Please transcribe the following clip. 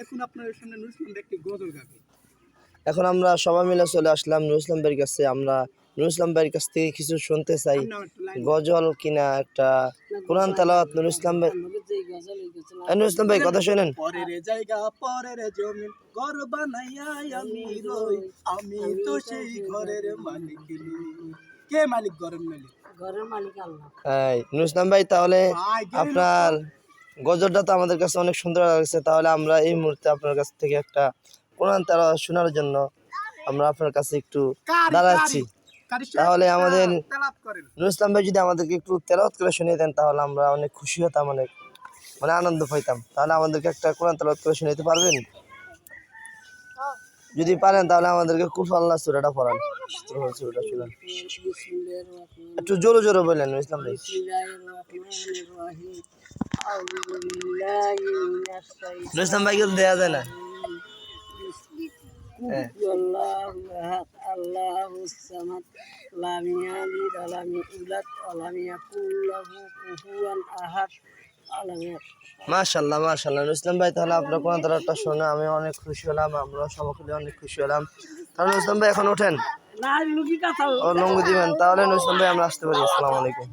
এখন আপনার সামনে নুরুল ইসলাম ভাই একটি গজল গাবে। এখন আমরা সবাই মিলে চলে আসলাম নুরুল ইসলাম ভাইয়ের কাছে। আমরা নুরুল ইসলাম ভাইয়ের কাছ থেকে কিছু শুনতে চাই, আপনি আমার একটু লাইন গজল কিনা একটা কোরআন তেলাওয়াত। নুরুল ইসলাম ভাই, নুরুল ইসলাম ভাই কথা শোনেন। পরের জায়গা পরের জমিন ঘর বানাইয়া আমি রই, আমি তো সেই ঘরের মালিক নই। কে মালিক? ঘরের মালিক। ঘরের মালিক আল্লাহ। এই নুরুল ইসলাম ভাই, তাহলে ভাই গেলি আপনার গজলটা তো আমাদের কাছে অনেক সুন্দর লাগছে। তাহলে আমরা এই মুহূর্তে আপনার কাছ থেকে একটা কোরআন তেলাওয়াত শোনার জন্য আমরা আপনার কাছে একটু দাঁড়াচ্ছি। তাহলে আমাদের তেলাওয়াত করেন। নুরুল ইসলাম ভাই যদি আমাদেরকে একটু তেলাওয়াত করে শুনিয়ে দেন তাহলে আমরা অনেক খুশি হতাম, অনেক মানে আনন্দ পাইতাম। তাহলে আমাদেরকে একটা কোরআন তেলাওয়াত করে শুনাইতে পারবেন? যদি পারেন তাহলে আমাদেরকে কুল আল্লাহ সূরাটা পড়ান, সূরাটা শোনান। একটু জোরে জোরে বললেন নুরুল ইসলাম ভাই। নুরুল ইসলাম ভাইকে তো দেয়া যায় না। হ্যাঁ। মাশাআল্লাহ মাশাআল্লাহ নুরুল ইসলাম ভাই, তাহলে আপনার কোরআন তেলাওয়াতটা শুনে আমি অনেক খুশি হলাম, আমরা সকলে অনেক খুশি হলাম। তাহলে নুরুল ইসলাম ভাই এখন ওঠেন, ও লঙ্গু দিবেন। তাহলে নুরুল ইসলাম ভাই আমরা আসতে পারি। আসসালামু আলাইকুম।